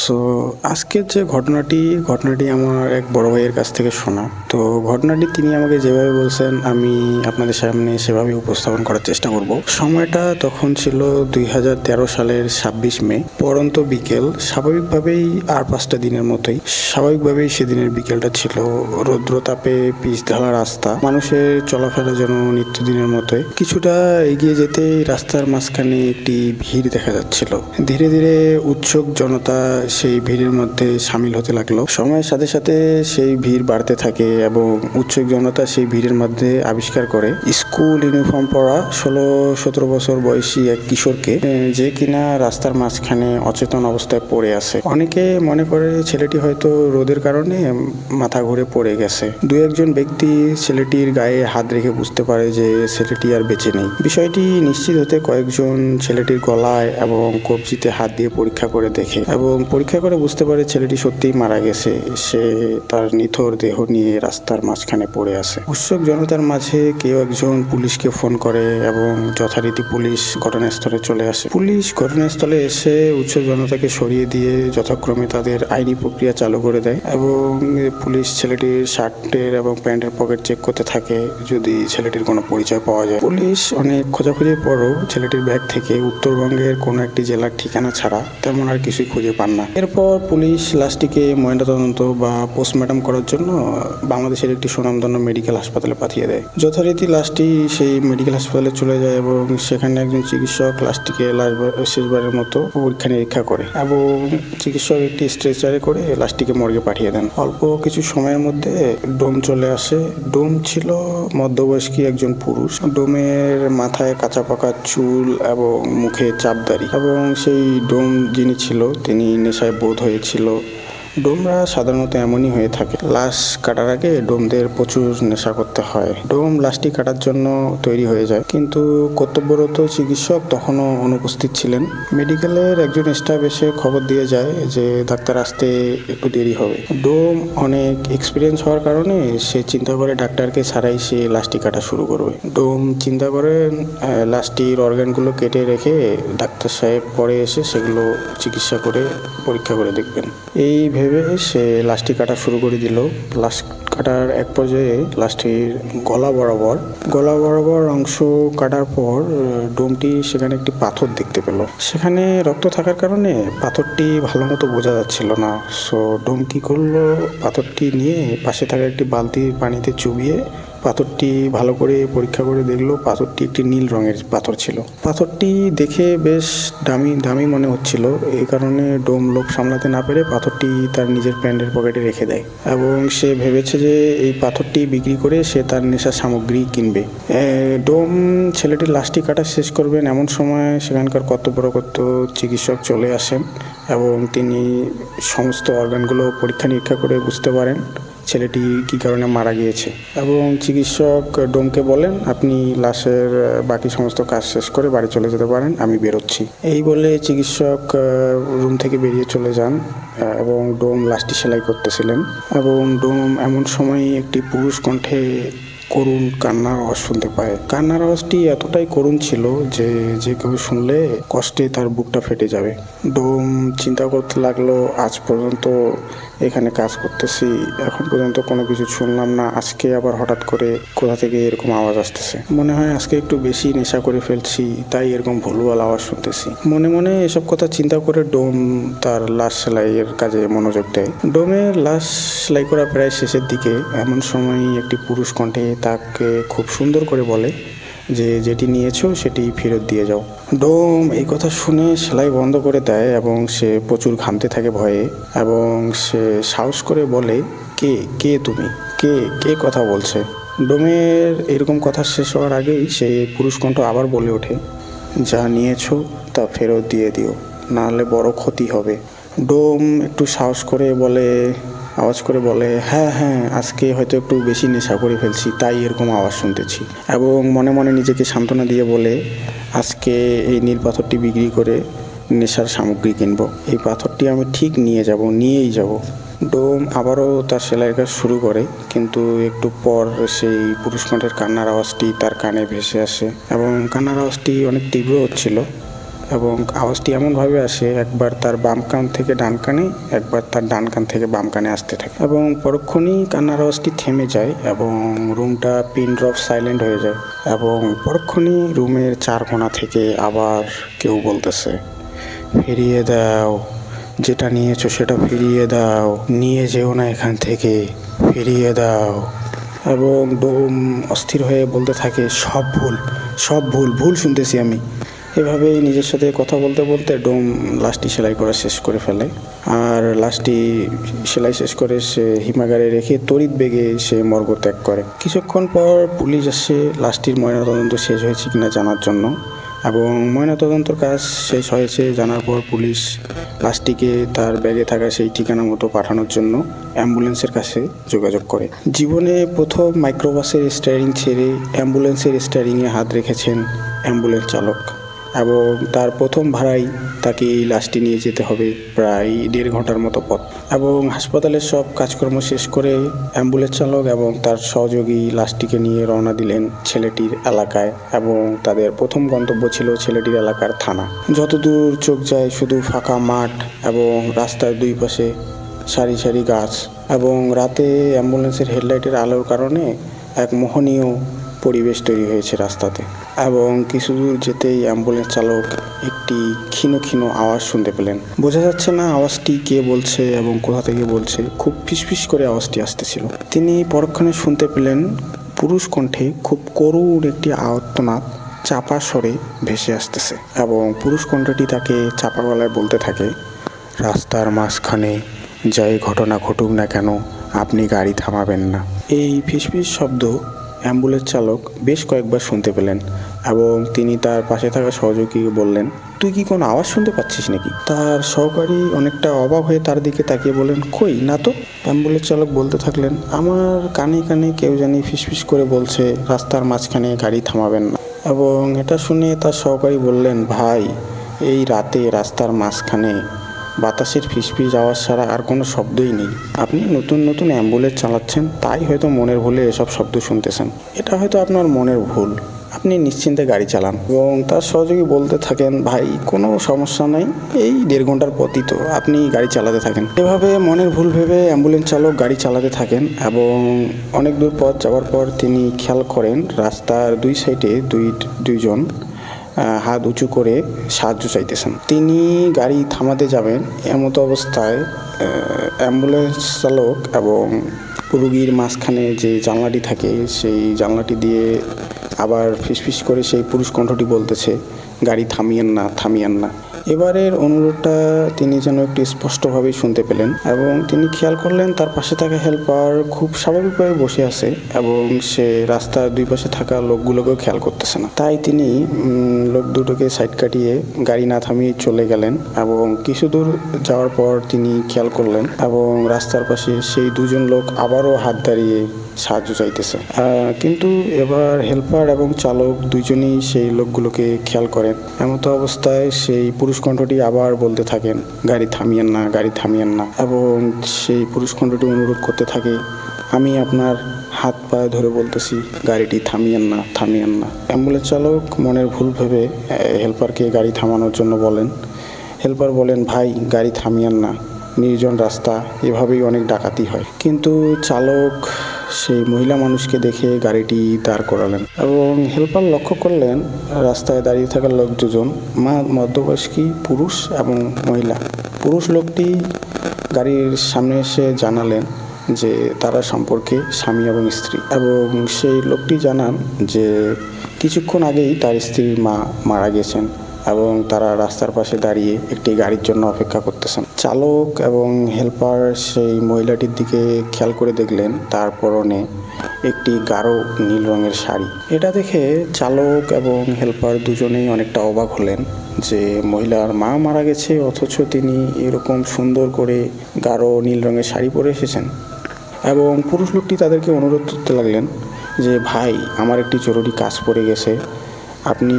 So আজকের যে ঘটনাটি আমার এক বড় ভাইয়ের কাছ থেকে শোনা। তো ঘটনাটি তিনি আমাকে যেভাবে বলছেন আমি আপনাদের সামনে সেভাবে উপস্থাপন করার চেষ্টা করব। সময়টা তখন ছিল 2013 সালের 26 মে, পরন্ত বিকেল। স্বাভাবিকভাবেই আর 5টা দিনের মতোই স্বাভাবিকভাবেই সেদিনের বিকেলটা ছিল। রৌদ্রতাপে পিচ ঢালা রাস্তা, মানুষের চলাফেরা যেন নিত্যদিনের মতোই। কিছুটা এগিয়ে যেতেই রাস্তার মাঝখানে একটি ভিড় দেখা যাচ্ছিল। ধীরে ধীরে উৎসুক জনতা সেই ভিড়ের মধ্যে সামিল হতে লাগলো। সময়ের সাথে সাথে সেই ভিড় বাড়তে থাকে এবং উৎসুক জনতা সেই ভিড়ের মধ্যে আবিষ্কার করে স্কুল ইউনিফর্ম পরা 16-17 বছর বয়সী এক কিশোরকে, যে কিনা রাস্তার মাঝখানে অচেতন অবস্থায় পড়ে আছে। অনেকে মনে করে ছেলেটি হয়তো রোদের কারণে মাথা ঘুরে পড়ে গেছে। দু একজন ব্যক্তি ছেলেটির গায়ে হাত রেখে বুঝতে পারে যে ছেলেটি আর বেঁচে নেই। বিষয়টি নিশ্চিত হতে কয়েকজন ছেলেটির গলায় এবং কবজিতে হাত দিয়ে পরীক্ষা করে দেখে এবং পরীক্ষা করে বুঝতে পারে ছেলেটি সত্যিই মারা গেছে। সে তার নিথর দেহ নিয়ে রাস্তার মাঝখানে পড়ে আছে। উৎসুক জনতার মাঝে কেউ একজন পুলিশকে ফোন করে এবং যথারীতি পুলিশ ঘটনাস্থলে চলে আসে। পুলিশ ঘটনাস্থলে এসে উৎসুক জনতাকে সরিয়ে দিয়ে যথাক্রমে তাদের আইনি প্রক্রিয়া চালু করে দেয় এবং পুলিশ ছেলেটির শার্টের এবং প্যান্টের পকেট চেক করতে থাকে যদি ছেলেটির কোনো পরিচয় পাওয়া যায়। পুলিশ অনেক খোঁজাখুঁজির পরও ছেলেটির ব্যাগ থেকে উত্তরবঙ্গের কোনো একটি জেলার ঠিকানা ছাড়া তেমন আর কিছুই খুঁজে পান না। এরপর পুলিশ লাশটিকে ময়নাতদন্ত বা পোস্টমর্টম করার জন্য বাংলাদেশের একটি সুনামধন্য মেডিকেল হাসপাতালে পাঠিয়ে দেয়। যথারীতি লাশটি সেই মেডিকেল হাসপাতালে চলে যায় এবং সেখানে একজন চিকিৎসক লাশটিকে শেষবারের মতো পরীক্ষা নিরীক্ষা করে এবং চিকিৎসক একটি স্ট্রেচারে করে লাশটিকে মর্গে পাঠিয়ে দেন। অল্প কিছু সময়ের মধ্যে ডোম চলে আসে। ডোম ছিল মধ্যবয়স্ক একজন পুরুষ। ডোমের মাথায় কাঁচা পাকা চুল এবং মুখে চাপদাড়ি এবং সেই ডোম যিনি ছিল তিনি নেশায় বোধ হয়েছিল। ডোমরা সাধারণত এমনই হয়ে থাকে। লাশ কাটার আগে ডোমদের প্রচুর নেশা করতে হয়। ডোম লাশটি কাটার জন্য তৈরি হয়ে যায়, কিন্তু কর্তব্যরত চিকিৎসক তখনও অনুপস্থিত ছিলেন। মেডিকেলের একজন স্টাফ এসে খবর দিয়ে যায় যে ডাক্তার আসতে একটু দেরি হবে। ডোম অনেক এক্সপিরিয়েন্স হওয়ার কারণে সে চিন্তা করে ডাক্তারকে ছাড়াই সে লাশটি কাটা শুরু করবে। ডোম চিন্তা করেন লাশটির অর্গানগুলো কেটে রেখে ডাক্তার সাহেব পরে এসে সেগুলো চিকিৎসা করে পরীক্ষা করে দেখবেন। এই ভেবে সে লাশটি কাটা শুরু করে দিল। লাশ কাটার এক পর্যায়ে লাশটির গলা বরাবর অংশ কাটার পর ডোমটি সেখানে একটি পাথর দেখতে পেল। সেখানে রক্ত থাকার কারণে পাথরটি ভালো মতো বোঝা যাচ্ছিল না। সো ডোম কি করলো, পাথরটি নিয়ে পাশে থাকা একটি বালতির পানিতে চুবিয়ে পাথরটি ভালো করে পরীক্ষা করে দেখলো। পাথরটি একটি নীল রঙের পাথর ছিল। পাথরটি দেখে বেশ দামি মনে হচ্ছিল। এই কারণে ডোম লোভ সামলাতে না পেরে পাথরটি তার নিজের প্যান্টের পকেটে রেখে দেয় এবং সে ভেবেছে যে এই পাথরটি বিক্রি করে সে তার নেশার সামগ্রী কিনবে। ডোম ছেলেটির লাশটি কাটা শেষ করবেন এমন সময় সেখানকার কর্তব্যরত চিকিৎসক চলে আসেন এবং তিনি সমস্ত অর্গানগুলো পরীক্ষা নিরীক্ষা করে বুঝতে পারেন ছেলেটি কী কারণে মারা গিয়েছে এবং চিকিৎসক ডোমকে বলেন আপনি লাশের বাকি সমস্ত কাজ শেষ করে বাড়ি চলে যেতে পারেন, আমি বেরোচ্ছি। এই বলে চিকিৎসক রুম থেকে বেরিয়ে চলে যান এবং ডোম লাশটি সেলাই করতেছিলেন এবং ডোম এমন সময় একটি পুরুষ কণ্ঠে করুণ কান্নার আওয়াজ শুনতে পায়। কান্নার আওয়াজটি এতটাই করুণ ছিল যে যে কেউ শুনলে কষ্টে তার বুকটা ফেটে যাবে। ডোম চিন্তা করতে লাগলো আজ পর্যন্ত এখানে কাজ করতেছি, এখন পর্যন্ত কোনো কিছু শুনলাম না, আজকে আবার হঠাৎ করে কোথা থেকে এরকম আওয়াজ আসতেছে। মনে হয় আজকে একটু বেশি নেশা করে ফেলছি, তাই এরকম ভুলভাল আওয়াজ শুনতেছি। মনে মনে এসব কথা চিন্তা করে ডোম তার লাশ সেলাইয়ের কাজে মনোযোগ দেয়। ডোমের লাশ সেলাই করা প্রায় শেষের দিকে এমন সময় একটি পুরুষ কণ্ঠে তাকে খুব সুন্দর করে বলে যে যেটি নিয়েছো সেটি ফেরত দিয়ে যাও। ডোম এই কথা শুনে সেলাই বন্ধ করে দেয় এবং সে প্রচুর ঘামতে থাকে ভয়ে এবং সে সাহস করে বলে কে তুমি, কে কথা বলছে। ডোমের এরকম কথা শেষ হওয়ার আগেই সেই পুরুষ কণ্ঠ আবার বলে ওঠে যা নিয়েছো তা ফেরত দিয়ে দিও, নাহলে বড় ক্ষতি হবে। ডোম একটু সাহস করে আওয়াজ করে বলে হ্যাঁ আজকে হয়তো একটু বেশি নেশা করে ফেলছি, তাই এরকম আওয়াজ শুনতেছি এবং মনে মনে নিজেকে সান্ত্বনা দিয়ে বলে আজকে এই নীল পাথরটি বিক্রি করে নেশার সামগ্রী কিনবো। এই পাথরটি আমি ঠিক নিয়েই যাব। ডোম আবারও তার সেলাইয়ের কাজ শুরু করে, কিন্তু একটু পর সেই পুরুষ কণ্ঠের কান্নার আওয়াজটি তার কানে ভেসে আসে এবং কান্নার আওয়াজটি অনেক তীব্র হচ্ছিল এবং আওয়াজটি এমনভাবে আসে, একবার তার বাম কান থেকে ডান কানে, একবার তার ডান কান থেকে বাম কানে আসতে থাকে এবং পরক্ষণেই কান্নার আওয়াজটি থেমে যায় এবং রুমটা পিন ড্রপ সাইলেন্ট হয়ে যায় এবং পরক্ষণেই রুমের চার কোণা থেকে আবার কেউ বলতেছে, ফিরিয়ে দাও, যেটা নিয়েছো সেটা ফিরিয়ে দাও, নিয়ে যেও না এখান থেকে, ফিরিয়ে দাও। এবং ডোম অস্থির হয়ে বলতে থাকে, সব ভুল, সব ভুল, ভুল শুনতেছি আমি। এভাবেই নিজের সাথে কথা বলতে বলতে ডোম লাশটি সেলাই করা শেষ করে ফেলে। আর লাশটি সেলাই শেষ করে সে হিমাগারে রেখে তড়িৎ বেগে সে মর্গ ত্যাগ করে। কিছুক্ষণ পর পুলিশ আসে লাশটির ময়নাতদন্ত শেষ হয়েছে কিনা জানার জন্য এবং ময়নাতদন্তর কাজ শেষ হয়েছে জানার পর পুলিশ লাশটিকে তার ব্যাগে থাকা সেই ঠিকানা মতো পাঠানোর জন্য অ্যাম্বুলেন্সের কাছে যোগাযোগ করে। জীবনে প্রথম মাইক্রোবাসের স্টিয়ারিং ছেড়ে অ্যাম্বুলেন্সের স্টিয়ারিংয়ে হাত রেখেছেন অ্যাম্বুলেন্স চালক এবং তার প্রথম ভাড়াই তাকে এই লাশটি নিয়ে যেতে হবে প্রায় 1.5 ঘন্টার মতো পথ। এবং হাসপাতালের সব কাজকর্ম শেষ করে অ্যাম্বুলেন্স চালক এবং তার সহযোগী লাশটিকে নিয়ে রওনা দিলেন ছেলেটির এলাকায় এবং তাদের প্রথম গন্তব্য ছিল ছেলেটির এলাকার থানা। যতদূর চোখ যায় শুধু ফাঁকা মাঠ এবং রাস্তার দুই পাশে সারি সারি গাছ এবং রাতে অ্যাম্বুলেন্সের হেডলাইটের আলোর কারণে এক মোহনীয় পরিবেশ তৈরি হয়েছে রাস্তাতে। এবং কিছু দূর যেতেই অ্যাম্বুলেন্স চালক একটি ক্ষীণ ক্ষীণ আওয়াজ শুনতে পেলেন। বোঝা যাচ্ছে না আওয়াজটি কে বলছে এবং কোথা থেকে বলছে, খুব ফিসফিস করে আওয়াজটি আসতেছিল। তিনি পরক্ষণে শুনতে পেলেন পুরুষ কণ্ঠে খুব করুণ একটি আর্তনাদ চাপা স্বরে ভেসে আসতেছে এবং পুরুষ কণ্ঠটি তাকে চাপা গলায় বলতে থাকে, রাস্তার মাঝখানে যাই ঘটনা ঘটুক না কেন আপনি গাড়ি থামাবেন না। এই ফিসফিস শব্দ অ্যাম্বুলেন্স চালক বেশ কয়েকবার শুনতে পেলেন এবং তিনি তার পাশে থাকা সহযোগীকে বললেন, তুই কি কোনো আওয়াজ শুনতে পাচ্ছিস নাকি? তার সহকারী অনেকটা অবাক হয়ে তার দিকে তাকিয়ে বললেন, কই না তো। অ্যাম্বুলেন্স চালক বলতে থাকলেন, আমার কানে কানে কেউ জানি ফিসফিস করে বলছে রাস্তার মাঝখানে গাড়ি থামাবেন না। এবং এটা শুনে তার সহকারী বললেন, ভাই, এই রাতে রাস্তার মাঝখানে বাতাসের ফিসফিস আওয়াজ ছাড়া আর কোনো শব্দই নেই। আপনি নতুন নতুন অ্যাম্বুলেন্স চালাচ্ছেন, তাই হয়তো মনের ভুলে এসব শব্দ শুনতেছেন। এটা হয়তো আপনার মনের ভুল, আপনি নিশ্চিন্তে গাড়ি চালান। এবং তার সহযোগী বলতে থাকেন, ভাই কোনো সমস্যা নাই, এই 1.5 ঘন্টার পথই তো, আপনি গাড়ি চালাতে থাকেন। এভাবে মনের ভুল ভেবে অ্যাম্বুলেন্স চালক গাড়ি চালাতে থাকেন এবং অনেক দূর পথ যাওয়ার পর তিনি খেয়াল করেন রাস্তার দুই সাইডে দুইজন হাত উঁচু করে সাহায্য চাইতেছেন। তিনি গাড়ি থামাতে যাবেন, এমতো অবস্থায় অ্যাম্বুলেন্স চালক এবং রুগীর মাঝখানে যে জানলাটি থাকে সেই জানলাটি দিয়ে আবার ফিসফিস করে সেই পুরুষ কণ্ঠটি বলতেছে, গাড়ি থামিয়েন না, থামিয়েন না। এবারের অনুরোধটা তিনি যেন একটু স্পষ্টভাবেই শুনতে পেলেন এবং তিনি খেয়াল করলেন তার পাশে থাকা হেল্পার খুব স্বাভাবিকভাবে বসে আছে এবং সে রাস্তার দুই পাশে থাকা লোকগুলোকেও খেয়াল করতেছে না। তাই তিনি লোক দুটোকে সাইড কাটিয়ে গাড়ি না থামিয়ে চলে গেলেন এবং কিছু দূর যাওয়ার পর তিনি খেয়াল করলেন এবং রাস্তার পাশে সেই দুজন লোক আবারও হাত দাঁড়িয়ে সাহায্য চাইতেছে। কিন্তু এবার হেল্পার এবং চালক দুইজনই সেই লোকগুলোকে খেয়াল করেন। এমতো অবস্থায় সেই পুরুষ কণ্ঠটি আবার বলতে থাকেন, গাড়ি থামিয়েন না, গাড়ি থামিয়েন না। এবং সেই পুরুষ কণ্ঠটি অনুরোধ করতে থাকে, আমি আপনার হাত পায়ে ধরে বলতেছি, গাড়িটি থামিয়েন না, থামিয়েন না। অ্যাম্বুলেন্স চালক মনের ভুল ভেবে হেল্পারকে গাড়ি থামানোর জন্য বলেন। হেল্পার বলেন, ভাই গাড়ি থামিয়েন না, নির্জন রাস্তা, এভাবেই অনেক ডাকাতি হয়। কিন্তু চালক সেই মহিলা মানুষকে দেখে গাড়িটি দাঁড় করালেন এবং হেল্পার লক্ষ্য করলেন রাস্তায় দাঁড়িয়ে থাকা লোক দুজন মধ্যবয়স্কী পুরুষ এবং মহিলা। পুরুষ লোকটি গাড়ির সামনে এসে জানালেন যে তারা সম্পর্কে স্বামী এবং স্ত্রী এবং সেই লোকটি জানান যে কিছুক্ষণ আগেই তার স্ত্রীর মা মারা গেছেন এবং তারা রাস্তার পাশে দাঁড়িয়ে একটি গাড়ির জন্য অপেক্ষা করতেছেন। চালক এবং হেল্পার সেই মহিলাটির দিকে খেয়াল করে দেখলেন তার পরনে একটি গাঢ় নীল রঙের শাড়ি। এটা দেখে চালক এবং হেল্পার দুজনেই অনেকটা অবাক হলেন যে মহিলার মা মারা গেছে অথচ তিনি এরকম সুন্দর করে গাঢ় নীল রঙের শাড়ি পরে এসেছেন। এবং পুরুষ লোকটি তাদেরকে অনুরোধ করতে লাগলেন যে, ভাই আমার একটি জরুরি কাজ পড়ে গেছে, আপনি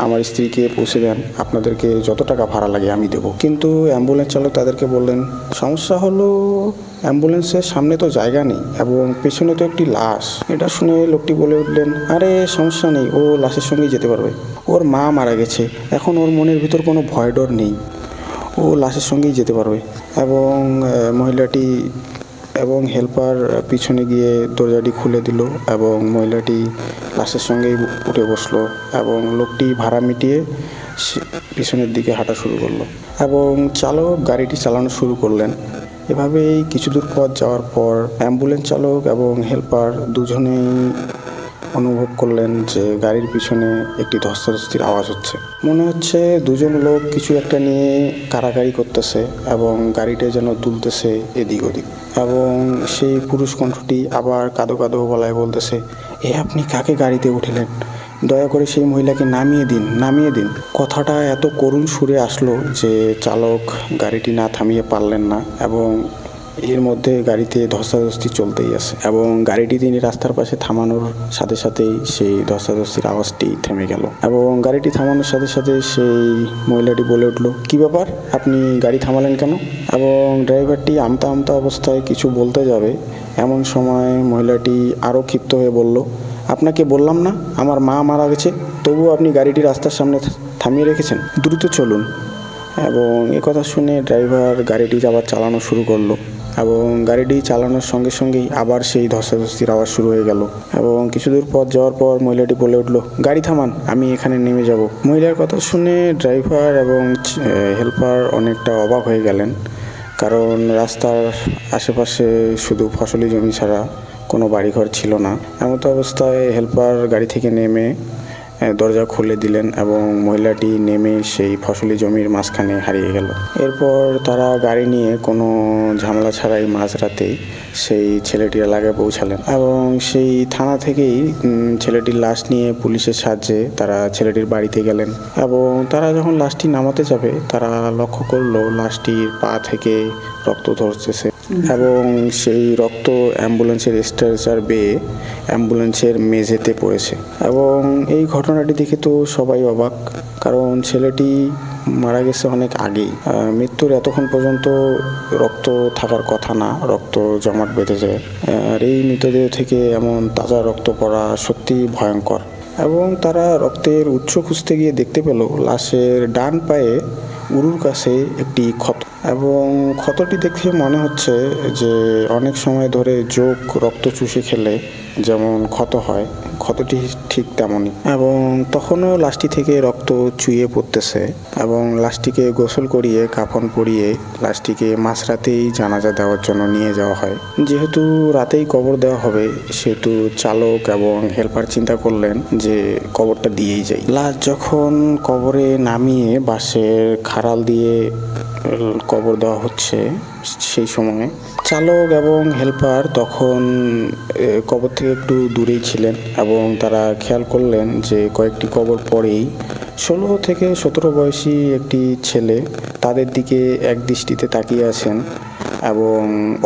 আমার স্ত্রীকে পৌঁছে দেন, আপনাদেরকে যত টাকা ভাড়া লাগে আমি দেবো। কিন্তু অ্যাম্বুলেন্স চালক তাদেরকে বললেন, সমস্যা হলো অ্যাম্বুলেন্সের সামনে তো জায়গা নেই এবং পেছনে তো একটি লাশ। এটা শুনে লোকটি বলে উঠলেন, আরে সমস্যা নেই, ও লাশের সঙ্গেই যেতে পারবে। ওর মা মারা গেছে, এখন ওর মনের ভিতর কোনো ভয় ডর নেই, ও লাশের সঙ্গেই যেতে পারবে। এবং মহিলাটি এবং হেল্পার পিছনে গিয়ে দরজাটি খুলে দিল এবং মহিলাটি লাশের সঙ্গেই উঠে বসলো এবং লোকটি ভাড়া মিটিয়ে পিছনের দিকে হাঁটা শুরু করলো এবং চালক গাড়িটি চালানো শুরু করলেন। এভাবেই কিছু দূর পথ যাওয়ার পর অ্যাম্বুলেন্স চালক এবং হেল্পার দুজনেই অনুভব করলেন যে গাড়ির পিছনে একটি ধস্তাধস্তির আওয়াজ হচ্ছে। মনে হচ্ছে দুজন লোক কিছু একটা নিয়ে কাড়াকাড়ি করতেছে এবং গাড়িটা যেন দুলতেছে এদিক ওদিক। এবং সেই পুরুষ কণ্ঠটি আবার কাঁদো কাঁদো গলায় বলতেছে, আপনি কাকে গাড়িতে উঠিলেন? দয়া করে সেই মহিলাকে নামিয়ে দিন, নামিয়ে দিন। কথাটা এত করুণ সুরে আসলো যে চালক গাড়িটি না থামিয়ে পারলেন না এবং এর মধ্যে গাড়িতে ধস্তাধস্তি চলতেই আছে এবং গাড়িটি তিনি রাস্তার পাশে থামানোর সাথে সাথেই সেই ধস্তাধস্তির আওয়াজটি থেমে গেল এবং গাড়িটি থামানোর সাথে সাথে সেই মহিলাটি বলে উঠল, কি ব্যাপার, আপনি গাড়ি থামালেন কেন? এবং ড্রাইভারটি আমতা আমতা অবস্থায় কিছু বলতে যাবে এমন সময় মহিলাটি আরও ক্ষিপ্ত হয়ে বলল, আপনাকে বললাম না আমার মা মারা গেছে, তবুও আপনি গাড়িটি রাস্তার সামনে থামিয়ে রেখেছেন, দ্রুত চলুন। এবং কথা শুনে ড্রাইভার গাড়িটি আবার চালানো শুরু করলো এবং গাড়িটি চালানোর সঙ্গে সঙ্গেই আবার সেই ধস্তাধস্তির আওয়াজ শুরু হয়ে গেল এবং কিছু দূর পথ যাওয়ার পর মহিলাটি বলে উঠল, গাড়ি থামান, আমি এখানে নেমে যাব। মহিলার কথা শুনে ড্রাইভার এবং হেল্পার অনেকটা অবাক হয়ে গেলেন, কারণ রাস্তার আশেপাশে শুধু ফসলি জমি ছাড়া কোনো বাড়িঘর ছিল না। এমত অবস্থায় হেল্পার গাড়ি থেকে নেমে দরজা খুলে দিলেন এবং মহিলাটি নেমে সেই ফসলি জমির মাঝখানে হারিয়ে গেল। এরপর তারা গাড়ি নিয়ে কোনো ঝামেলা ছাড়াই মাঝরাতেই সেই ছেলেটির এলাকায় পৌঁছালেন এবং সেই থানা থেকেই ছেলেটির লাশ নিয়ে পুলিশের সাহায্যে তারা ছেলেটির বাড়িতে গেলেন এবং তারা যখন লাশটি নামাতে যাবে তারা লক্ষ্য করলো লাশটির পা থেকে রক্ত ঝরতেছে এবং সেই রক্ত অ্যাম্বুলেন্সের স্ট্রেচার বেয়ে অ্যাম্বুলেন্সের মেঝেতে পড়েছে। এবং এই ঘটনাটি দেখে তো সবাই অবাক, কারণ ছেলেটি মারা গেছে অনেক আগেই, মৃত্যুর এতক্ষণ পর্যন্ত রক্ত থাকার কথা না, রক্ত জমাট বেঁধে যায়। আর এই মৃতদেহ থেকে এমন তাজা রক্ত পড়া সত্যি ভয়ঙ্কর। এবং তারা রক্তের উৎস খুঁজতে গিয়ে দেখতে পেল লাশের ডান পায়ে উরুর কাছে একটি ক্ষত এবং ক্ষতটি দেখে মনে হচ্ছে যে অনেক সময় ধরে যোগ রক্ত চুষে খেলে যেমন ক্ষত হয়, ক্ষতটি ঠিক তেমনই। এবং তখনও লাশটি থেকে রক্ত চুইয়ে পড়তেছে এবং লাশটিকে গোসল করিয়ে কাফন পরিয়ে লাশটিকে মাঝরাতেই জানাজা দেওয়ার জন্য নিয়ে যাওয়া হয়। যেহেতু রাতেই কবর দেওয়া হবে সেহেতু চালক এবং হেল্পার চিন্তা করলেন যে কবরটা দিয়েই যাই। লাশ যখন কবরে নামিয়ে বাঁশের খাড়াল দিয়ে কবর দেওয়া হচ্ছে সেই সময় চালক এবং হেল্পার তখন কবর থেকে একটু দূরেই ছিলেন এবং তারা খেয়াল করলেন যে কয়েকটি কবর পরেই 16 থেকে 17 বয়সী একটি ছেলে তাদের দিকে এক দৃষ্টিতে তাকিয়ে আছেন এবং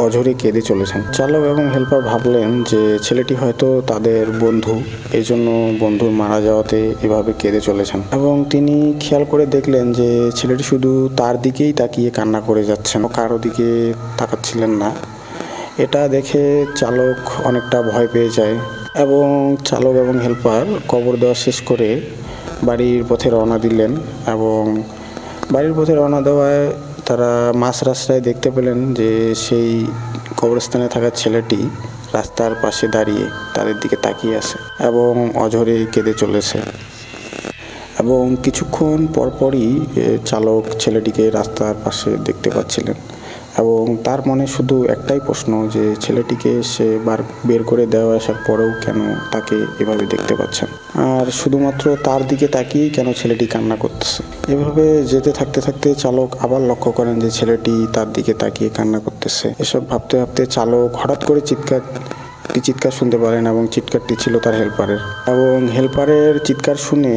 অঝরে কেঁদে চলেছেন। চালক এবং হেল্পার ভাবলেন যে ছেলেটি হয়তো তাদের বন্ধু, এই জন্য বন্ধুর মারা যাওয়াতে এভাবে কেঁদে চলেছেন। এবং তিনি খেয়াল করে দেখলেন যে ছেলেটি শুধু তার দিকেই তাকিয়ে কান্না করে যাচ্ছেন, কারো দিকে তাকাচ্ছিলেন না। এটা দেখে চালক অনেকটা ভয় পেয়ে যায় এবং চালক এবং হেল্পার কবর দেওয়া শেষ করে বাড়ির পথে রওনা দিলেন। এবং বাড়ির পথে রওনা দেওয়ায় তারা মাঝ রাস্তায় দেখতে পেলেন যে সেই কবরস্থানে থাকা ছেলেটি রাস্তার পাশে দাঁড়িয়ে তাদের দিকে তাকিয়ে আছে এবং অঝরে কেঁদে চলেছে। এবং কিছুক্ষণ পরপরই চালক ছেলেটিকে রাস্তার পাশে দেখতে পাচ্ছিলেন এবং তার মনে শুধু একটাই প্রশ্ন যে ছেলেটিকে সে বের করে দেওয়া আসার পরেও কেন তাকে এভাবে দেখতে পাচ্ছেন, আর শুধুমাত্র তার দিকে তাকিয়েই কেন ছেলেটি কান্না করতেছে। এভাবে যেতে থাকতে থাকতে চালক আবার লক্ষ্য করেন যে ছেলেটি তার দিকে তাকিয়ে কান্না করতেছে। এসব ভাবতে ভাবতে চালক হঠাৎ করে চিৎকার শুনতে পারেন এবং চিৎকারটি ছিল তার হেল্পারের। এবং হেল্পারের চিৎকার শুনে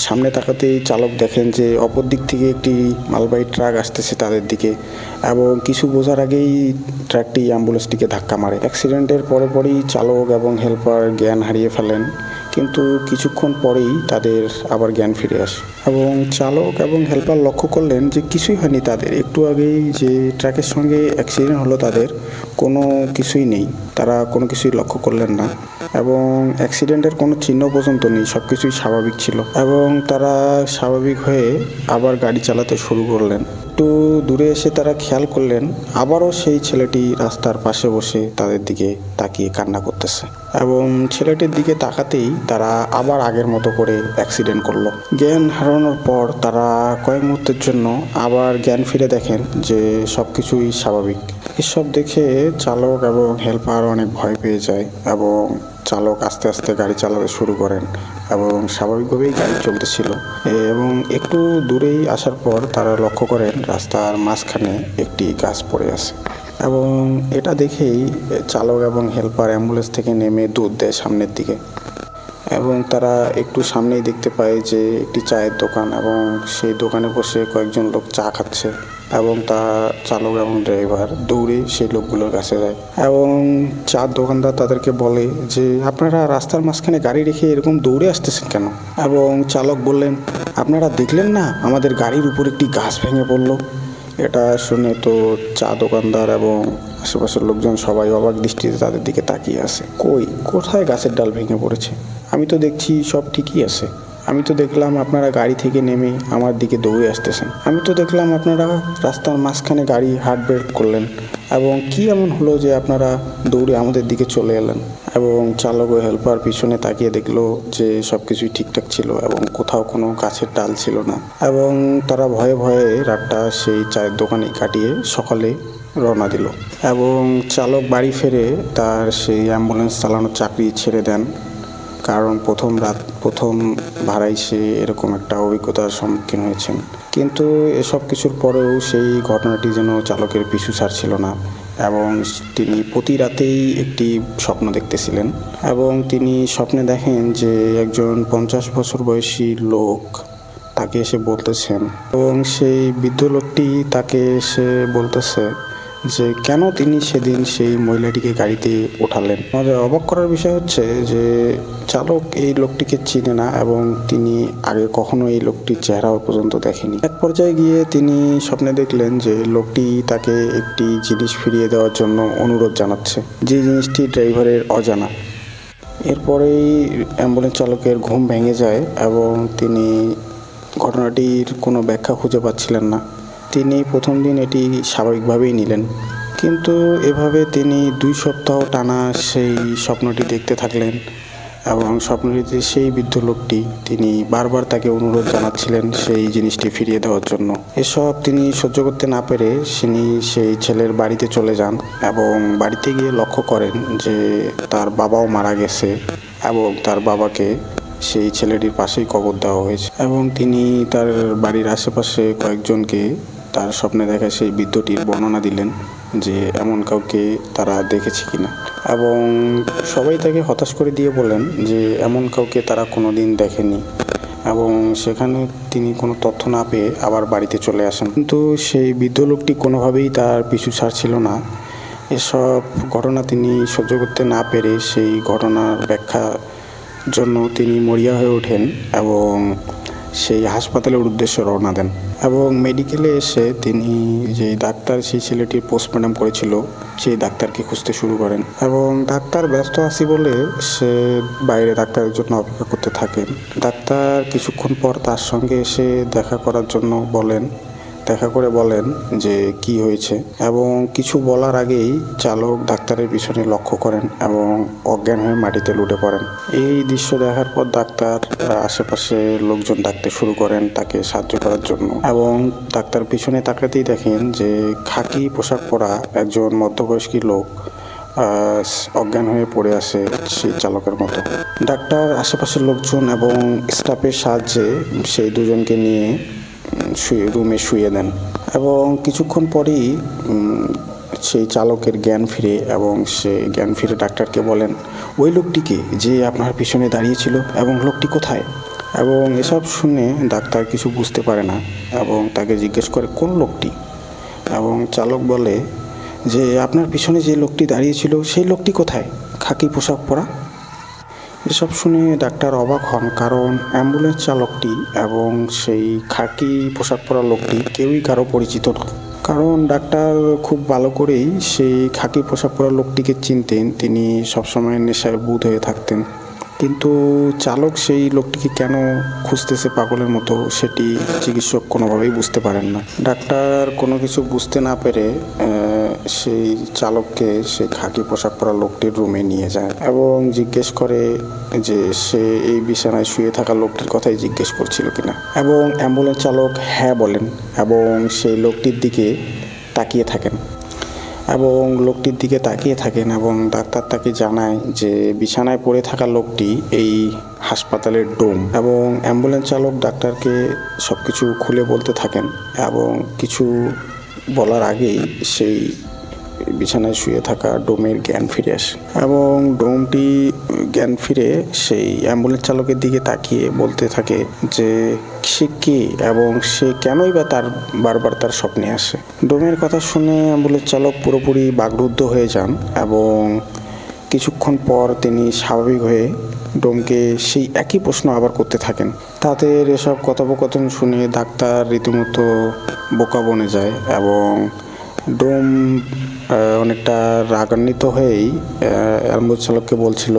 সামনে তাকাতেই চালক দেখেন যে অপর দিক থেকে একটি মালবাহী ট্রাক আসতেছে তাদের দিকে এবং কিছু বোঝার আগেই ট্রাকটি অ্যাম্বুলেন্সটিকে ধাক্কা মারে। অ্যাক্সিডেন্টের পরেই চালক এবং হেল্পার জ্ঞান হারিয়ে ফেলেন। কিন্তু কিছুক্ষণ পরেই তাদের আবার জ্ঞান ফিরে আসে এবং চালক এবং হেল্পার লক্ষ্য করলেন যে কিছুই হয়নি তাদের। একটু আগেই যে ট্রাকের সঙ্গে অ্যাক্সিডেন্ট হলো তাদের কোনো কিছুই নেই, তারা কোনো কিছুই লক্ষ্য করলেন না এবং অ্যাক্সিডেন্টের কোনো চিহ্ন পর্যন্ত নেই, সব কিছুই স্বাভাবিক ছিল এবং তারা স্বাভাবিক হয়ে আবার গাড়ি চালাতে শুরু করলেন। একটু দূরে এসে তারা খেয়াল করলেন আবারও সেই ছেলেটি রাস্তার পাশে বসে তাদের দিকে তাকিয়ে কান্না করতেছে এবং ছেলেটির দিকে তাকাতেই তারা আবার আগের মতো করে অ্যাক্সিডেন্ট করলো। জ্ঞান হারানোর পর তারা কয়েক মুহূর্তের জন্য আবার জ্ঞান ফিরে দেখেন যে সব কিছুই স্বাভাবিক। এসব দেখে চালক এবং হেল্পার অনেক ভয় পেয়ে যায় এবং চালক আস্তে আস্তে গাড়ি চালাতে শুরু করেন এবং স্বাভাবিকভাবেই গাড়ি চলতেছিল এবং একটু দূরেই আসার পর তারা লক্ষ্য করেন রাস্তার মাঝখানে একটি গাছ পড়ে আছে এবং এটা দেখেই চালক এবং হেল্পার অ্যাম্বুলেন্স থেকে নেমে দৌড় দেয় সামনের দিকে এবং তারা একটু সামনেই দেখতে পায় যে একটি চায়ের দোকান এবং সেই দোকানে বসে কয়েকজন লোক চা খাচ্ছে এবং চালক এবং ড্রাইভার দৌড়ে সেই লোকগুলোর কাছে যায় এবং চার দোকানদার তাদেরকে বলে যে আপনারা রাস্তার মাঝখানে গাড়ি রেখে এরকম দৌড়ে আসতেছেন কেন? এবং চালক বললেন আপনারা দেখলেন না আমাদের গাড়ির উপর একটি গাছ ভেঙে পড়লো। এটা শুনে তো চা দোকানদার এবং আশেপাশের লোকজন সবাই অবাক দৃষ্টিতে তাদের দিকে তাকিয়ে আছে। কোথায় গাছের ডাল ভেঙে পড়েছে? আমি তো দেখছি সব ঠিকই আছে। আমি তো দেখলাম আপনারা গাড়ি থেকে নেমে আমার দিকে দৌড়ে আসতেছেন। আমি তো দেখলাম আপনারা রাস্তার মাঝখানে গাড়ি হার্ট ব্রেক করলেন এবং কি এমন হলো যে আপনারা দৌড়ে আমাদের দিকে চলে এলেন? এবং চালক ও হেল্পার পিছনে তাকিয়ে দেখলো যে সব কিছুই ঠিকঠাক ছিল এবং কোথাও কোনো গাছের ডাল ছিল না এবং তারা ভয়ে ভয়ে রাতটা সেই চায়ের দোকানে কাটিয়ে সকালে রওনা দিল এবং চালক বাড়ি ফিরে তার সেই অ্যাম্বুলেন্স চালানোর চাকরি ছেড়ে দেন, কারণ প্রথম ভাড়ায় সে এরকম একটা অভিজ্ঞতার সম্মুখীন হয়েছেন। কিন্তু এসব কিছুর পরেও সেই ঘটনাটি যেন চালকের পিছু ছাড়ছিল না এবং তিনি প্রতি রাতেই একটি স্বপ্ন দেখতেছিলেন এবং তিনি স্বপ্নে দেখেন যে একজন 50 বছর বয়সী লোক তাকে এসে বলতেছেন এবং সেই বৃদ্ধ লোকটি তাকে এসে বলতেছে যে কেন তিনি সেদিন সেই মহিলাটিকে গাড়িতে ওঠালেন। আমাদের অবাক করার বিষয় হচ্ছে যে চালক এই লোকটিকে চিনে না এবং তিনি আগে কখনো এই লোকটির চেহারা পর্যন্ত দেখেনি। এক পর্যায়ে গিয়ে তিনি স্বপ্নে দেখলেন যে লোকটি তাকে একটি জিনিস ফিরিয়ে দেওয়ার জন্য অনুরোধ জানাচ্ছে, যে জিনিসটি ড্রাইভারের অজানা। এরপরেই অ্যাম্বুলেন্স চালকের ঘুম ভেঙে যায় এবং তিনি ঘটনাটির কোনো ব্যাখ্যা খুঁজে পাচ্ছিলেন না। তিনি প্রথম দিন এটি স্বাভাবিকভাবেই নিলেন, কিন্তু এভাবে তিনি 2 সপ্তাহ টানা সেই স্বপ্নটি দেখতে থাকলেন এবং স্বপ্নটিতে সেই বৃদ্ধ লোকটি তিনি বারবার তাকে অনুরোধ জানাচ্ছিলেন সেই জিনিসটি ফিরিয়ে দেওয়ার জন্য। এসব তিনি সহ্য করতে না পেরে তিনি সেই ছেলের বাড়িতে চলে যান এবং বাড়িতে গিয়ে লক্ষ্য করেন যে তার বাবাও মারা গেছে এবং তার বাবাকে সেই ছেলেটির পাশেই কবর দেওয়া হয়েছে এবং তিনি তার বাড়ির আশেপাশে কয়েকজনকে তার স্বপ্নে দেখা সেই বৃদ্ধটির বর্ণনা দিলেন যে এমন কাউকে তারা দেখেছে কিনা এবং সবাই তাকে হতাশ করে দিয়ে বলেন যে এমন কাউকে তারা কোনো দিন দেখেনি এবং সেখানে তিনি কোনো তথ্য না পেয়ে আবার বাড়িতে চলে আসেন। কিন্তু সেই বৃদ্ধ লোকটি কোনোভাবেই তার পিছু ছাড়ছিল না। এসব ঘটনা তিনি সহ্য করতে না পেরে সেই ঘটনার ব্যাখ্যা জন্য তিনি মরিয়া হয়ে ওঠেন এবং সেই হাসপাতালের উদ্দেশ্যে রওনা দেন এবং মেডিকেলে এসে তিনি যেই ডাক্তার সেই ছেলেটির পোস্টমর্টম করেছিল সেই ডাক্তারকে খুঁজতে শুরু করেন এবং ডাক্তার ব্যস্ত আছি বলে সে বাইরে ডাক্তারের জন্য অপেক্ষা করতে থাকেন। ডাক্তার কিছুক্ষণ পর তার সঙ্গে এসে দেখা করার জন্য দেখা করে বলেন যে কি হয়েছে এবং কিছু বলার আগেই চালক ডাক্তারের পিছনে লক্ষ্য করেন এবং অজ্ঞান হয়ে মাটিতে লুটে পড়েন। এই দৃশ্য দেখার পর ডাক্তার আশেপাশে লোকজন ডাকতে শুরু করেন তাকে সাহায্য করার জন্য এবং ডাক্তার পিছনে তাকাতেই দেখেন যে খাকি পোশাক পরা একজন মধ্যবয়স্ক লোক অজ্ঞান হয়ে পড়ে আছে সেই চালকের মতো। ডাক্তার আশেপাশের লোকজন এবং স্টাফের সাহায্যে সেই দুজনকে নিয়ে রুমে শুয়ে দেন এবং কিছুক্ষণ পরেই সেই চালকের জ্ঞান ফিরে এবং সে জ্ঞান ফিরে ডাক্তারকে বলেন ওই লোকটিকে যে আপনার পিছনে দাঁড়িয়েছিল এবং লোকটি কোথায়। এবং এসব শুনে ডাক্তার কিছু বুঝতে পারে না এবং তাকে জিজ্ঞেস করে কোন লোকটি এবং চালক বলে যে আপনার পিছনে যে লোকটি দাঁড়িয়েছিল সেই লোকটি কোথায়, খাকি পোশাক পরা। এসব শুনে ডাক্তার অবাক হন, কারণ অ্যাম্বুলেন্স চালকটি এবং সেই খাকি পোশাক পরা লোকটি কেউই কারো পরিচিত না। কারণ ডাক্তার খুব ভালো করেই সেই খাকি পোশাক পরা লোকটিকে চিনতেন, তিনি সবসময় নেশায় বুঁদ হয়ে থাকতেন। কিন্তু চালক সেই লোকটিকে কেন খুঁজতেছে পাগলের মতো, সেটি চিকিৎসক কোনোভাবেই বুঝতে পারেন না। ডাক্তার কোনো কিছু বুঝতে না পেরে সেই চালককে সেই খাকি পোশাক পরা লোকটির রুমে নিয়ে যায় এবং জিজ্ঞেস করে যে সে এই বিছানায় শুয়ে থাকা লোকটির কথাই জিজ্ঞেস করছিল কিনা, এবং অ্যাম্বুলেন্স চালক হ্যাঁ বলেন এবং সেই লোকটির দিকে তাকিয়ে থাকেন এবং ডাক্তার তাকে জানায় যে বিছানায় পড়ে থাকা লোকটি এই হাসপাতালের ডোম। এবং অ্যাম্বুলেন্স চালক ডাক্তারকে সব কিছু খুলে বলতে থাকেন এবং কিছু বলার আগেই সেই বিছানায় শুয়ে থাকা ডোমের জ্ঞান ফিরে আসে এবং ডোমটি জ্ঞান ফিরে সেই অ্যাম্বুলেন্স চালকের দিকে তাকিয়ে বলতে থাকে যে সে কে এবং সে কেনই বা বারবার তার স্বপ্নে আসে। ডোমের কথা শুনে অ্যাম্বুলেন্স চালক পুরোপুরি বাকরুদ্ধ হয়ে যান এবং কিছুক্ষণ পর তিনি স্বাভাবিক হয়ে ডোমকে সেই একই প্রশ্ন আবার করতে থাকেন। তাদের এসব কথোপকথন শুনে ডাক্তার রীতিমতো বোকা বনে যায় এবং ডোম অনেকটা রাগান্বিত হয়েই অ্যাম্বুলেন্স চালককে বলছিল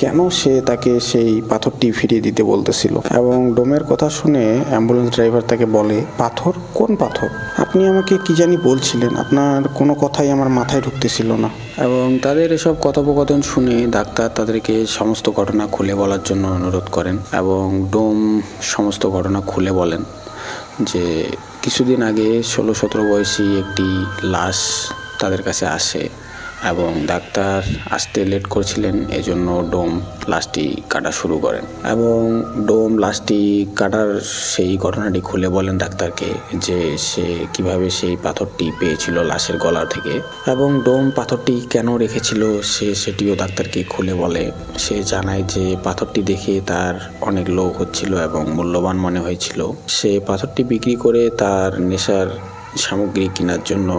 কেন সে তাকে সেই পাথরটি ফিরিয়ে দিতে বলতেছিল। এবং ডোমের কথা শুনে অ্যাম্বুলেন্স ড্রাইভার তাকে বলে, পাথর? কোন পাথর? আপনি আমাকে কি জানি বলছিলেন, আপনার কোনো কথাই আমার মাথায় ঢুকতেছিল না। এবং তাদের এসব কথোপকথন শুনে ডাক্তার তাদেরকে সমস্ত ঘটনা খুলে বলার জন্য অনুরোধ করেন এবং ডোম সমস্ত ঘটনা খুলে বলেন যে কিছুদিন আগে 16-17 বয়সী একটি লাশ তাদের কাছে আসে এবং ডাক্তার আসতে লেট করছিলেন, এজন্য ডোম লাশটি কাটা শুরু করেন এবং ডোম লাশটি কাটার সেই ঘটনাটি খুলে বলেন ডাক্তারকে যে সে কিভাবে সেই পাথরটি পেয়েছিল লাশের গলা থেকে এবং ডোম পাথরটি কেন রেখেছিল সেটিও ডাক্তারকে খুলে বলে। সে জানায় যে পাথরটি দেখে তার অনেক লোভ হচ্ছিল এবং মূল্যবান মনে হয়েছিল। সে পাথরটি বিক্রি করে তার নেশার সামগ্রী কেনার জন্য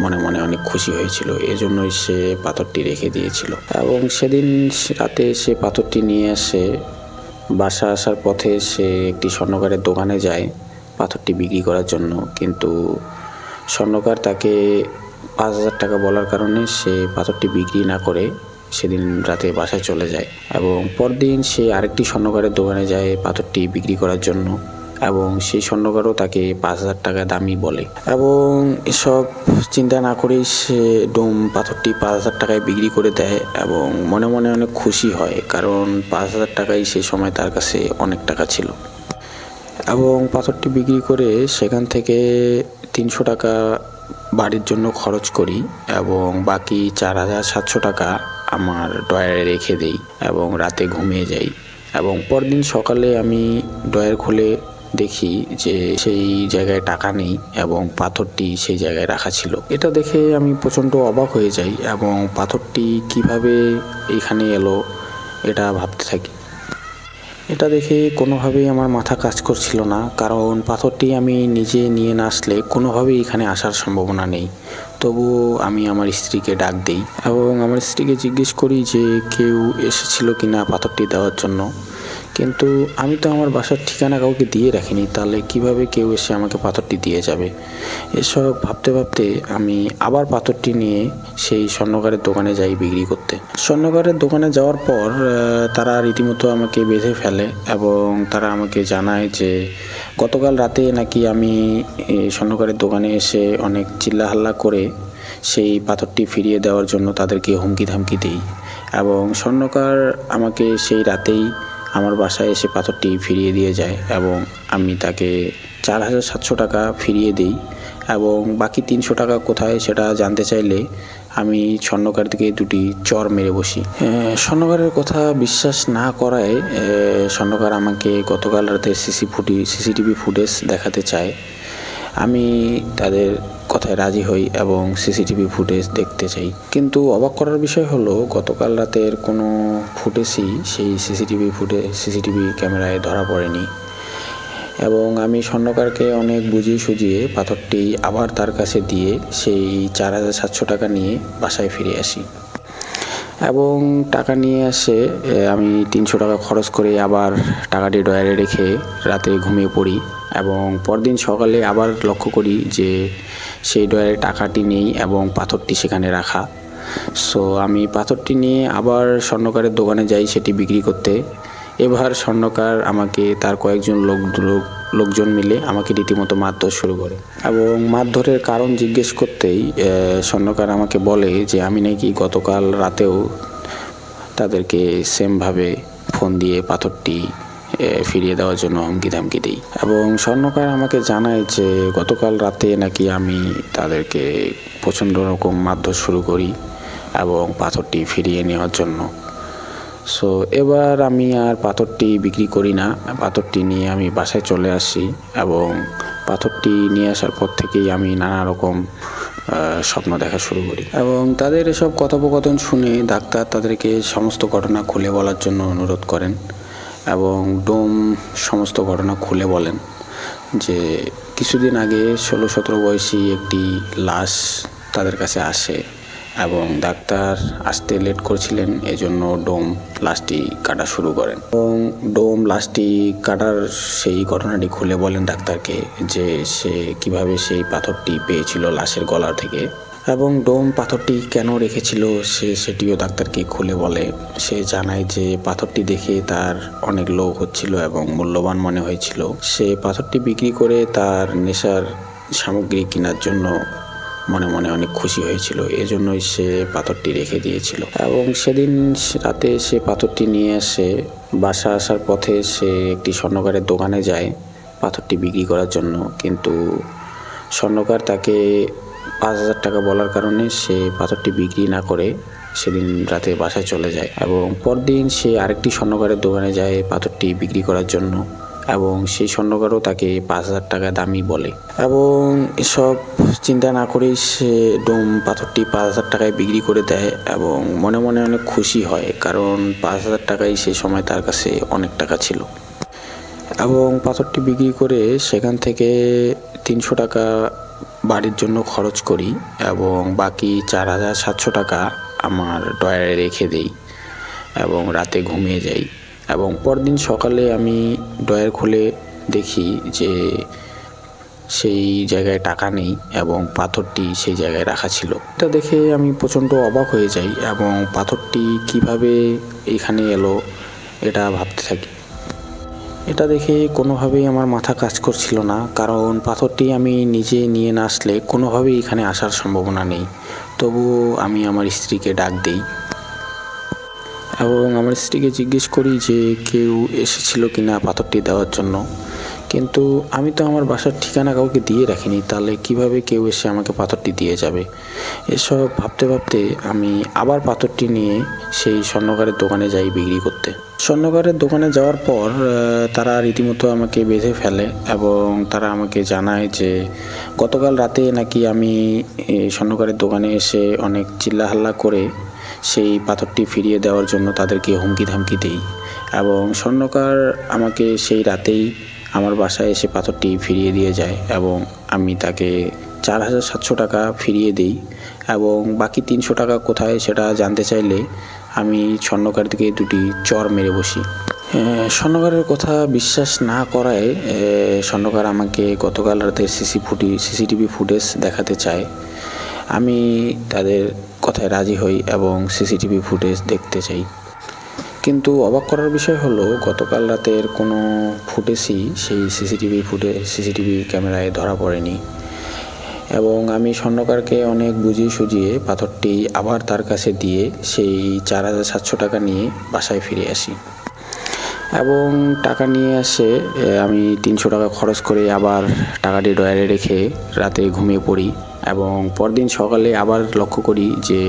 মনে মনে অনেক খুশি হয়েছিল, এজন্যই সে পাথরটি রেখে দিয়েছিল। এবং সেদিন রাতে সে পাথরটি নিয়ে আসে। বাসা আসার পথে সে একটি স্বর্ণকারের দোকানে যায় পাথরটি বিক্রি করার জন্য, কিন্তু স্বর্ণকার তাকে 5,000 টাকা বলার কারণে সে পাথরটি বিক্রি না করে সেদিন রাতে বাসায় চলে যায় এবং পরদিন সে আরেকটি স্বর্ণকারের দোকানে যায় পাথরটি বিক্রি করার জন্য এবং সেই স্বর্ণকারও তাকে 5,000 টাকা দামই বলে। এবং এসব চিন্তা না করেই সে ডোম পাথরটি 5,000 টাকায় বিক্রি করে দেয় এবং মনে মনে অনেক খুশি হয়, কারণ 5,000 টাকাই সেই সময় তার কাছে অনেক টাকা ছিল। এবং পাথরটি বিক্রি করে সেখান থেকে 300 টাকা বাড়ির জন্য খরচ করি এবং বাকি 4,700 টাকা আমার ড্রয়ারে রেখে দেই এবং রাতে ঘুমিয়ে যাই। এবং পরদিন সকালে আমি ড্রয়ার খুলে দেখি যে সেই জায়গায় টাকা নেই এবং পাথরটি সেই জায়গায় রাখা ছিল। এটা দেখে আমি প্রচণ্ড অবাক হয়ে যাই এবং পাথরটি কিভাবে এখানে এলো এটা ভাবতে থাকি। এটা দেখে কোনোভাবেই আমার মাথা কাজ করছিল না, কারণ পাথরটি আমি নিজে নিয়ে না আসলে কোনোভাবেই এখানে আসার সম্ভাবনা নেই। তবুও আমি আমার স্ত্রীকে ডাক দিই এবং আমার স্ত্রীকে জিজ্ঞেস করি যে কেউ এসেছিল কিনা পাথরটি দেওয়ার জন্য, কিন্তু আমি তো আমার বাসার ঠিকানা কাউকে দিয়ে রাখিনি, তাহলে কিভাবে কেউ এসে আমাকে পাথরটি দিয়ে যাবে। এসব ভাবতে ভাবতে আমি আবার পাথরটি নিয়ে সেই স্বর্ণকারের দোকানে যাই বিক্রি করতে। স্বর্ণকারের দোকানে যাওয়ার পর তারা রীতিমতো আমাকে বেঁধে ফেলে এবং তারা আমাকে জানায় যে গতকাল রাতে নাকি আমি স্বর্ণকারের দোকানে এসে অনেক চিল্লাহাল্লা করে সেই পাথরটি ফিরিয়ে দেওয়ার জন্য তাদেরকে হুমকি ধামকি দিই এবং স্বর্ণকার আমাকে সেই রাতেই আমার বাসায় এসে পাথরটি ফিরিয়ে দিয়ে যায় এবং আমি তাকে 4,700 টাকা ফিরিয়ে দিই এবং বাকি 300 টাকা কোথায় সেটা জানতে চাইলে আমি স্বর্ণকার থেকে দুটি চর মেরে বসি। স্বর্ণকারের কথা বিশ্বাস না করায় স্বর্ণকার আমাকে গতকাল রাতে সিসিটিভি ফুটেজ দেখাতে চায়। আমি তাদের কথায় রাজি হই এবং সিসিটিভি ফুটেজ দেখতে চাই, কিন্তু অবাক করার বিষয় হলো গতকাল রাতের কোনো ফুটেজই সেই সিসিটিভি ক্যামেরায় ধরা পড়েনি এবং আমি স্বর্ণকারকে অনেক বুঝিয়ে সুঝিয়ে পাথরটি আবার তার কাছে দিয়ে সেই 4,700 টাকা নিয়ে বাসায় ফিরে আসি। এবং টাকা নিয়ে আসে আমি 300 টাকা খরচ করে আবার টাকাটি ড্রয়ারে রেখে রাতে ঘুমিয়ে পড়ি এবং পরদিন সকালে আবার লক্ষ্য করি যে সেই ড্রয়ারে টাকাটি নেই এবং পাথরটি সেখানে রাখা। সো আমি পাথরটি নিয়ে আবার স্বর্ণকারের দোকানে যাই সেটি বিক্রি করতে। এবার স্বর্ণকার আমাকে তার কয়েকজন লোকজন মিলে আমাকে রীতিমতো মারধর শুরু করে এবং মারধরের কারণ জিজ্ঞেস করতেই স্বর্ণকার আমাকে বলে যে আমি নাকি গতকাল রাতেও তাদেরকে সেমভাবে ফোন দিয়ে পাথরটি ফিরিয়ে দেওয়ার জন্য হুমকি ধামকি দিই এবং স্বর্ণকার আমাকে জানায় যে গতকাল রাতে নাকি আমি তাদেরকে প্রচণ্ড রকম মারধর শুরু করি এবং পাথরটি ফিরিয়ে নেওয়ার জন্য। সো এবার আমি আর পাথরটি বিক্রি করি না, পাথরটি নিয়ে আমি বাসায় চলে আসি এবং পাথরটি নিয়ে আসার পর থেকেই আমি নানা রকম স্বপ্ন দেখা শুরু করি এবং তাদের এসব কথোপকথন শুনে ডাক্তার তাদেরকে সমস্ত ঘটনা খুলে বলার জন্য অনুরোধ করেন এবং ডোম সমস্ত ঘটনা খুলে বলেন যে কিছুদিন আগে 16-17 বয়সী একটি লাশ তাদের কাছে আসে এবং ডাক্তার আসতে লেট করেছিলেন, এজন্য ডোম লাশটি কাটা শুরু করেন এবং ডোম লাশটি কাটার সেই ঘটনাটি খুলে বলেন ডাক্তারকে যে সে কিভাবে সেই পাথরটি পেয়েছিল লাশের গলা থেকে এবং ডোম পাথরটি কেন রেখেছিল সেটিও ডাক্তারকে খুলে বলে। সে জানায় যে পাথরটি দেখে তার অনেক লোভ হচ্ছিল এবং মূল্যবান মনে হয়েছিল, সে পাথরটি বিক্রি করে তার নেশার সামগ্রী কেনার জন্য মনে মনে অনেক খুশি হয়েছিল, এজন্যই সে পাথরটি রেখে দিয়েছিল এবং সেদিন রাতে সে পাথরটি নিয়ে আসে। বাসা আসার পথে সে একটি স্বর্ণকারের দোকানে যায় পাথরটি বিক্রি করার জন্য, কিন্তু স্বর্ণকার তাকে 5,000 টাকা বলার কারণে সে পাথরটি বিক্রি না করে সেদিন রাতে বাসায় চলে যায় এবং পরদিন সে আরেকটি স্বর্ণকারের দোকানে যায় পাথরটি বিক্রি করার জন্য এবং সেই স্বর্ণকারও তাকে 5,000 টাকা দামই বলে এবং এসব চিন্তা না করেই সে ডোম পাথরটি 5,000 টাকায় বিক্রি করে দেয় এবং মনে মনে অনেক খুশি হয়, কারণ 5,000 টাকাই সেই সময় তার কাছে অনেক টাকা ছিল এবং পাথরটি বিক্রি করে সেখান থেকে 300 টাকা বাড়ির জন্য খরচ করি এবং বাকি 4,700 টাকা আমার ড্রয়ারে রেখে দেই এবং রাতে ঘুমিয়ে যাই এবং পরদিন সকালে আমি ড্রয়ার খুলে দেখি যে সেই জায়গায় টাকা নেই এবং পাথরটি সেই জায়গায় রাখা ছিল। এটা দেখে আমি প্রচণ্ড অবাক হয়ে যাই এবং পাথরটি কিভাবে এখানে এলো এটা ভাবতে থাকি। এটা দেখে কোনোভাবেই আমার মাথা কাজ করছিল না, কারণ পাথরটি আমি নিজে নিয়ে না আসলে কোনোভাবেই এখানে আসার সম্ভাবনা নেই। তবুও আমি আমার স্ত্রীকে ডাক দিই এবং আমার স্ত্রীকে জিজ্ঞেস করি যে কেউ এসেছিল কিনা পাথরটি দেওয়ার জন্য, কিন্তু আমি তো আমার বাসার ঠিকানা কাউকে দিয়ে রাখিনি, তাহলে কিভাবে কেউ এসে আমাকে পাথরটি দিয়ে যাবে। এসব ভাবতে ভাবতে আমি আবার পাথরটি নিয়ে সেই স্বর্ণকারের দোকানে যাই বিক্রি করতে। স্বর্ণকারের দোকানে যাওয়ার পর তারা রীতিমতো আমাকে বেঁধে ফেলে এবং তারা আমাকে জানায় যে গতকাল রাতে নাকি আমি স্বর্ণকারের দোকানে এসে অনেক চিল্লাহাল্লা করে সেই পাথরটি ফিরিয়ে দেওয়ার জন্য তাদেরকে হুমকি ধামকি দিই এবং স্বর্ণকার আমাকে সেই রাতেই আমার বাসায় এসে পাথরটি ফিরিয়ে দিয়ে যায় এবং আমি তাকে 4,700 টাকা ফিরিয়ে দিই এবং বাকি 300 টাকা কোথায় সেটা জানতে চাইলে আমি স্বর্ণকার থেকে দুটি চর মেরে বসি। স্বর্ণকারের কথা বিশ্বাস না করায় স্বর্ণকার আমাকে গতকাল রাতের সিসিটিভি ফুটেজ দেখাতে চায়। আমি তাদের কথায় রাজি হই এবং সিসিটিভি ফুটেজ দেখতে চাই, কিন্তু অবাক করার বিষয় হলো গতকাল রাতের কোনো ফুটেজই সেই সিসিটিভি ক্যামেরায় ধরা পড়েনি এবং আমি স্বর্ণকারকে অনেক বুঝিয়ে সুঝিয়ে পাথরটি আবার তার কাছে দিয়ে সেই 4,700 টাকা নিয়ে বাসায় ফিরে আসি এবং টাকা নিয়ে আসে আমি 300 টাকা খরচ করে আবার টাকাটি ড্রয়ারে রেখে রাতে ঘুমিয়ে পড়ি এবং পরদিন সকালে আবার লক্ষ্য করি যে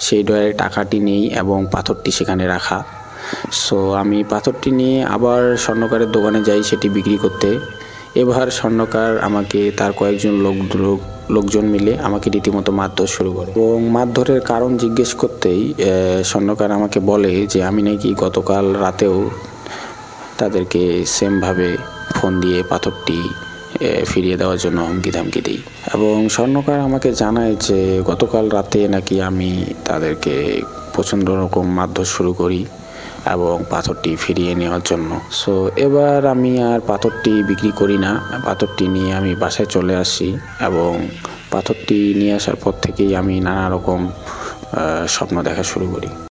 সেই ড্রয়ারে টাকাটি নেই এবং পাথরটি সেখানে রাখা। সো আমি পাথরটি নিয়ে আবার স্বর্ণকারের দোকানে যাই সেটি বিক্রি করতে। এবার স্বর্ণকার আমাকে তার কয়েকজন লোকজন মিলে আমাকে রীতিমতো মারধর শুরু করে এবং মারধরের কারণ জিজ্ঞেস করতেই স্বর্ণকার আমাকে বলে যে আমি নাকি গতকাল রাতেও তাদেরকে সেমভাবে ফোন দিয়ে পাথরটি ফিরিয়ে দেওয়ার জন্য হুমকি ধামকি দিই এবং স্বর্ণকার আমাকে জানায় যে গতকাল রাতে নাকি আমি তাদেরকে প্রচণ্ড রকম মারধর শুরু করি এবং পাথরটি ফিরিয়ে নেওয়ার জন্য। সো এবার আমি আর পাথরটি বিক্রি করি না, পাথরটি নিয়ে আমি বাসায় চলে আসি এবং পাথরটি নিয়ে আসার পর থেকেই আমি নানা রকম স্বপ্ন দেখা শুরু করি।